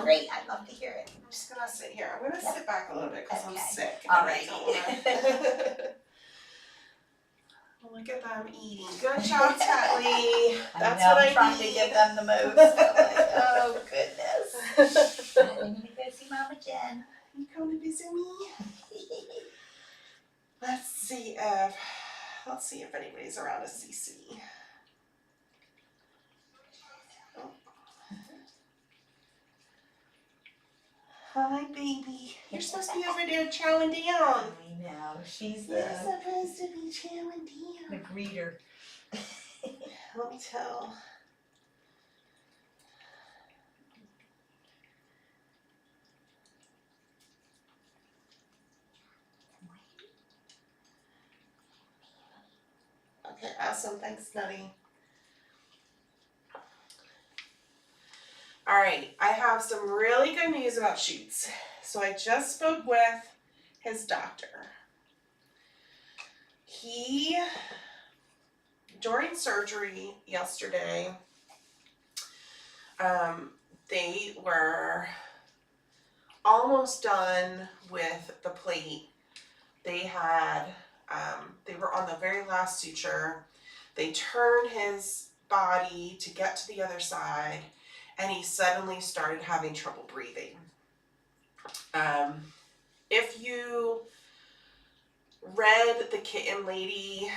great. I'd love to hear it. I'm just gonna sit here. I'm gonna sit back a little bit because I'm sick. All right. Look at them eating. Good job, Tetley. That's I know, what I'm trying to give them the most. I'm like, oh goodness. I'm gonna go see Mama Jen. You coming to visit me? Let's see if anybody's around a CC. Oh. Hi, baby. You're supposed to be over there chowing down. I know. She's You're supposed to be chowing the down. greeter. Let me tell. Okay, awesome. Thanks, Nutty. All right, I have some really good news about Shoots. So I just spoke with his doctor. He, during surgery yesterday, they were almost done with the plate. They had, they were on the very last suture. They turned his body to get to the other side, and he suddenly started having trouble breathing. If you read the Kitten Lady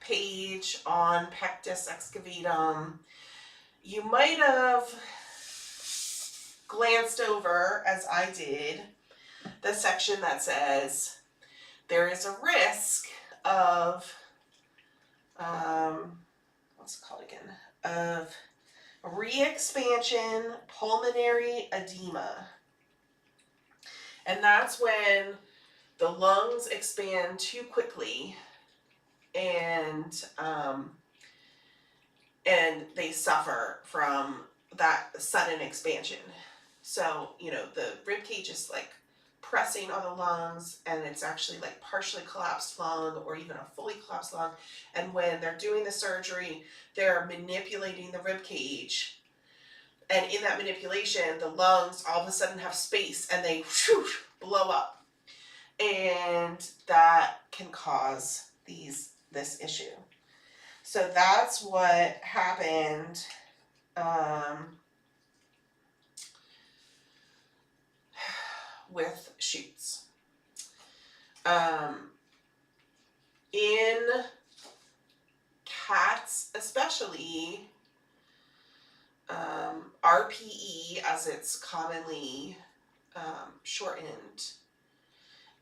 page on Pectus excavatum, you might have glanced over, as I did, the section that says there is a risk of, what's it called again, of re-expansion pulmonary edema. And that's when the lungs expand too quickly and they suffer from that sudden expansion. So, you know, the rib cage is like pressing on the lungs, and it's actually like partially collapsed lung or even a fully collapsed lung. And when they're doing the surgery, they're manipulating the rib cage. And in that manipulation, the lungs all of a sudden have space and they whoosh, blow up. And that can cause this issue. So that's what happened with Shoots. In cats especially, RPE, as it's commonly shortened,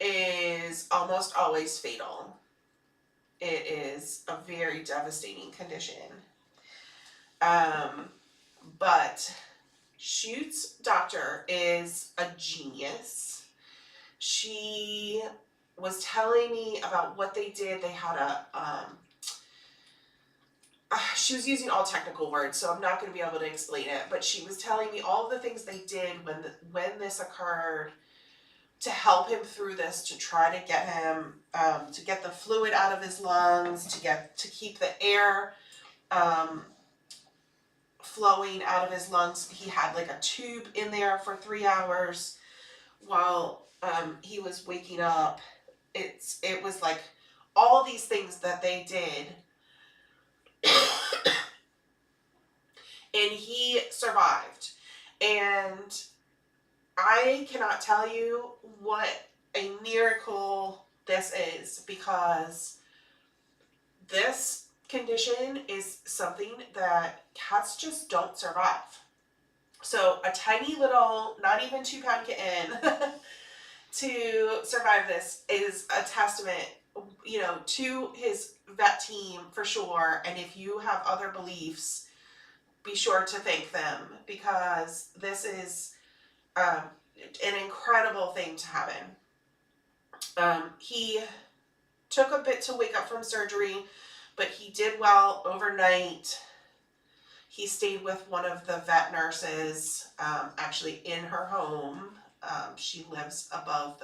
is almost always fatal. It is a very devastating condition. But Shoots' doctor is a genius. She was telling me about what they did. They had a, she was using all technical words, so I'm not going to be able to explain it, but she was telling me all of the things they did when this occurred to help him through this, to try to get him, to get the fluid out of his lungs, to keep the air flowing out of his lungs. He had like a tube in there for 3 hours while he was waking up. It was like all these things that they did, and he survived. And I cannot tell you what a miracle this is, because this condition is something that cats just don't survive. So a tiny little, not even 2-pound kitten to survive this is a testament, you know, to his vet team for sure. And if you have other beliefs, be sure to thank them, because this is an incredible thing to happen. He took a bit to wake up from surgery, but he did well overnight. He stayed with one of the vet nurses, actually in her home. She lives above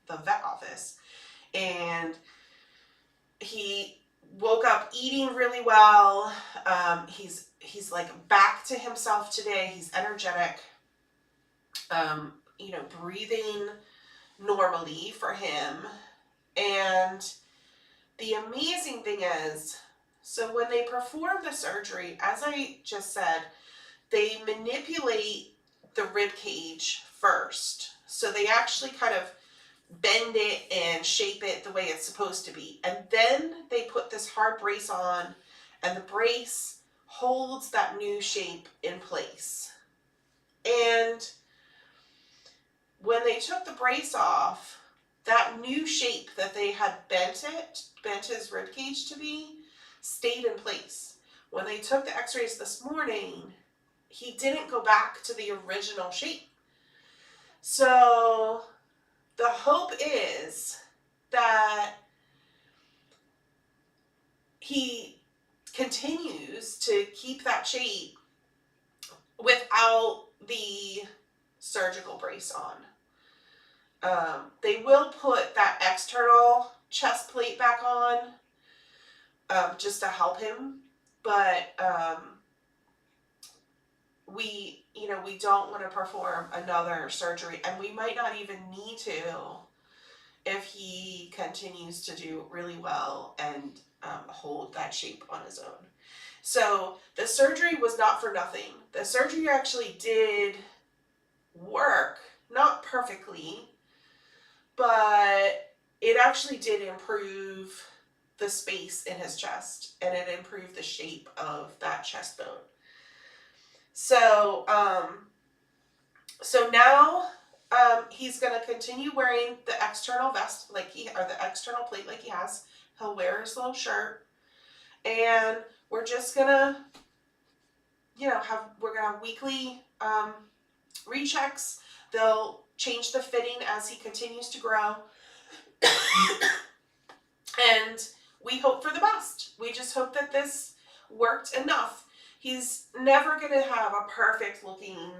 the vet office, and he woke up eating really well. He's like back to himself today. He's energetic. you know, breathing normally for him. And the amazing thing is, so when they perform the surgery, as I just said, they manipulate the rib cage first. So they actually kind of bend it and shape it the way it's supposed to be. And then they put this hard brace on, and the brace holds that new shape in place. And when they took the brace off, that new shape that they had bent his rib cage to be, stayed in place. When they took the x-rays this morning, he didn't go back to the original shape. So the hope is that he continues to keep that shape without the surgical brace on. They will put that external chest plate back on just to help him, but we don't want to perform another surgery, and we might not even need to if he continues to do really well and hold that shape on his own. So the surgery was not for nothing. The surgery actually did work, not perfectly, but it actually did improve the space in his chest, and it improved the shape of that chest bone. So, so now he's going to continue wearing the external vest or the external plate like he has. He'll wear his little shirt, and we're just going to, we're going to have weekly rechecks. They'll change the fitting as he continues to grow. And we hope for the best. We just hope that this worked enough. He's never going to have a perfect looking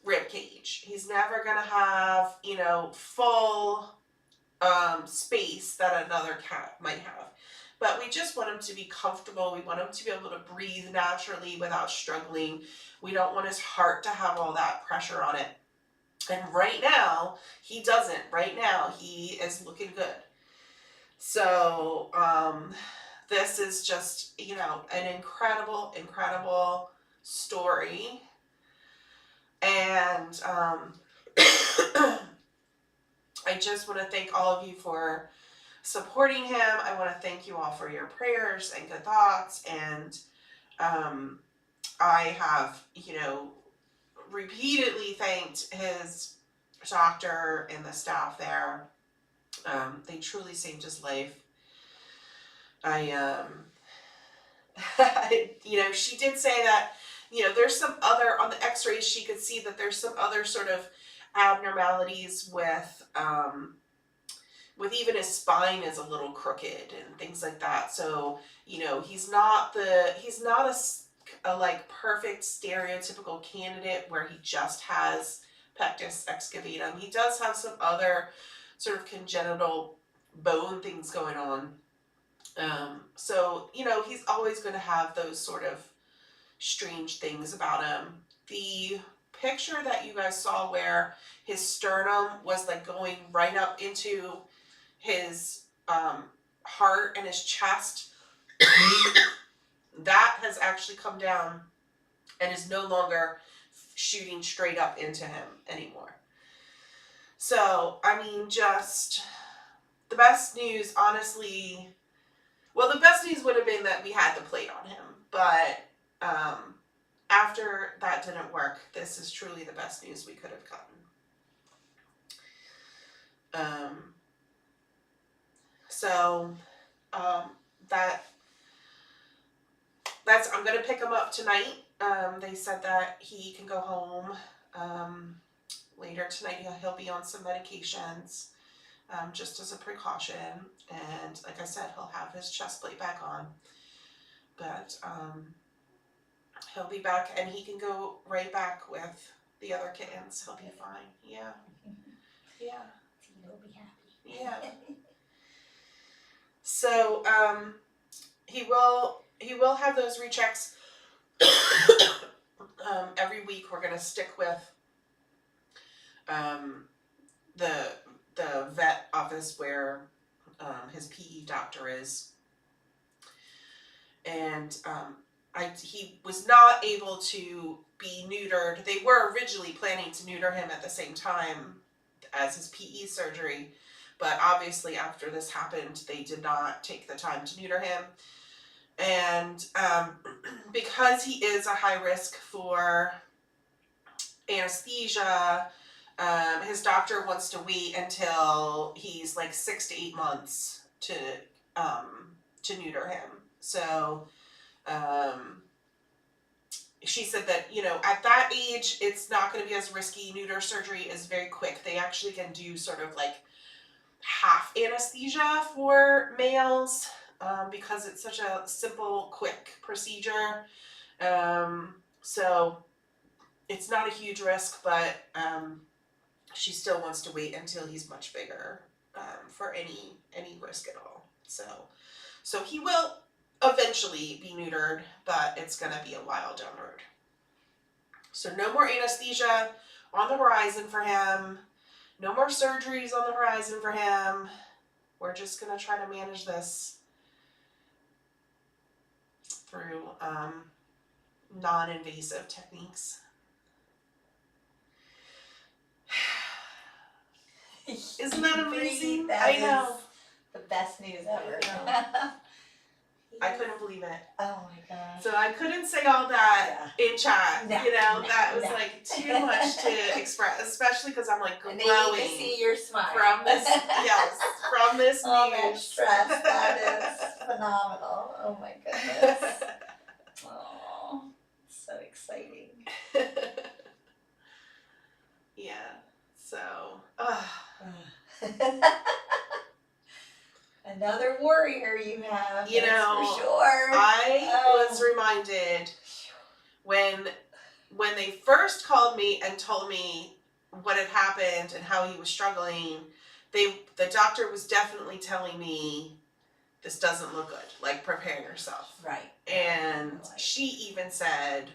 rib cage. He's never going to have, full space that another cat might have. But we just want him to be comfortable. We want him to be able to breathe naturally without struggling. We don't want his heart to have all that pressure on it. And right now, he doesn't. Right now, he is looking good. So, this is just, an incredible, incredible story. And I just want to thank all of you for supporting him. I want to thank you all for your prayers and good thoughts. And I have, repeatedly thanked his doctor and the staff there. They truly saved his life. She did say that, there's some other, on the x-rays, she could see that there's some other sort of abnormalities with even his spine is a little crooked and things like that. So, he's not a like perfect stereotypical candidate where he just has pectus excavatum. He does have some other sort of congenital bone things going on. So, he's always going to have those sort of strange things about him. The picture that you guys saw where his sternum was like going right up into his heart and his chest, that has actually come down and is no longer shooting straight up into him anymore. So, just the best news, honestly, well, the best news would have been that we had the plate on him, but after that didn't work, this is truly the best news we could have gotten. That's I'm gonna pick him up tonight. They said that he can go home later tonight. He'll be on some medications just as a precaution, and like I said, he'll have his chest plate back on, but he'll be back and he can go right back with the other kittens. He'll be fine. Yeah. He'll be happy. Yeah. So he will have those rechecks every week. We're going to stick with the vet office where his PE doctor is, and he was not able to be neutered. They were originally planning to neuter him at the same time as his PE surgery, but obviously after this happened, they did not take the time to neuter him. And because he is a high risk for anesthesia, his doctor wants to wait until he's like 6 to 8 months to neuter him. So she said that, you know, at that age, it's not going to be as risky. Neuter surgery is very quick. They actually can do sort of like half anesthesia for males because it's such a simple, quick procedure. So it's not a huge risk, but she still wants to wait until he's much bigger for any risk at all. So he will eventually be neutered, but it's going to be a while down the road. So no more anesthesia on the horizon for him. No more surgeries on the horizon for him. We're just going to try to manage this through non-invasive techniques. Isn't that amazing? That I know. the best news ever. I couldn't believe it. Oh my gosh. So I couldn't say all that in chat. No, that was like too much to express, especially because I'm like glowing. And they need to see your smile. From this, from this All news. that stress, that is phenomenal. Oh my goodness. Oh, so exciting. Yeah. So. Another warrior you have. You know, for sure. I was reminded when they first called me and told me what had happened and how he was struggling. The doctor was definitely telling me, this doesn't look good. Like, prepare yourself. Right. And she even said,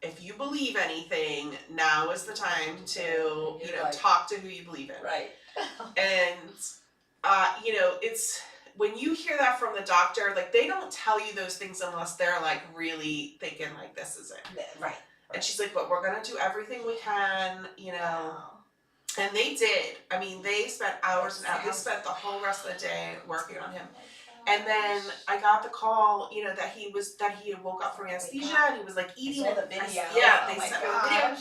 if you believe anything, now is the time to, talk to who you believe in. Right. And, it's, when you hear that from the doctor, like, they don't tell you those things unless they're, like, really thinking, like, this is it. Right. And she's like, but we're going to do everything we can, Wow. And they did. I mean, they spent hours and hours. They spent the whole rest of the day working on him. And then I got the call, that he had woke up from anesthesia and he was like eating. I saw the video. Yeah, they sent sent me the video.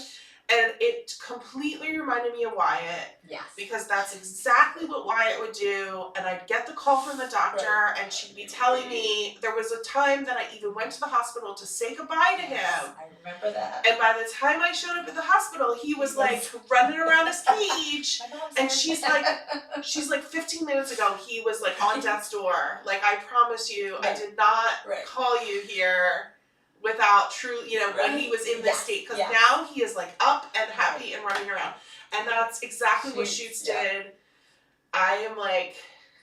And it completely reminded me of Wyatt. Yes. Because that's exactly what Wyatt would do. And I'd get the call from the doctor and she'd be telling me, there was a time that I even went to the hospital to say goodbye to him. I remember that. And by the time I showed up at the hospital, he was like running around his cage. And she's like 15 minutes ago, he was like on death's door. Like, I promise you, I did not call you here without when he was in this state. Because now he is like up and happy and running around. And that's exactly what Shoots did. I am like,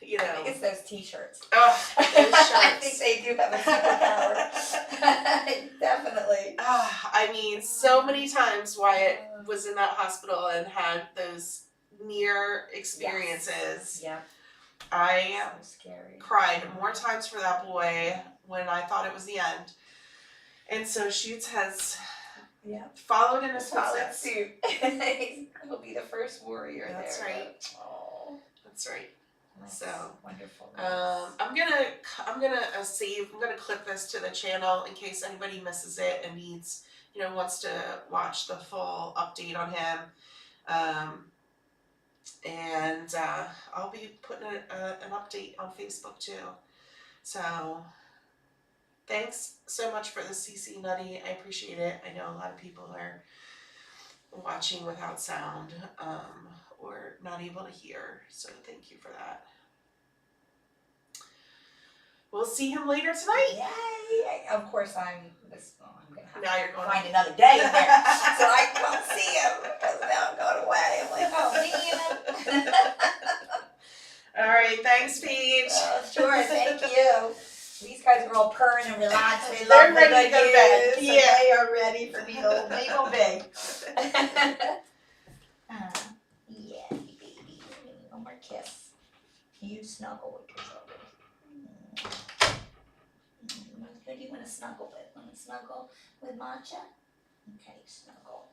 I think it's those t-shirts. Oh, those shirts. I think they do have a superpower. Definitely. I mean, so many times Wyatt was in that hospital and had those near experiences. Yeah. I so scary. Cried more times for that boy when I thought it was the end. And so Shoots has followed in his footsteps. He'll be the first warrior there. That's right. Oh. That's right. That's so wonderful. I'm gonna clip this to the channel in case anybody misses it and needs, wants to watch the full update on him. And I'll be putting an update on Facebook too. So thanks so much for the CC Nutty. I appreciate it. I know a lot of people are watching without sound or not able to hear. So thank you for that. We'll see him later tonight. Yay! Of course, I'm going to have to find another day in there. So I won't see him because now I'm going away. I'm like, oh, man. All right. Thanks, Paige. Sure. Thank you. These guys are all purring and relaxed. They're ready to go to bed. Yeah. They are ready for me to leave them big. All You snuggle with your children. Who do you want to snuggle with? Want to snuggle with Matcha? Okay, snuggle.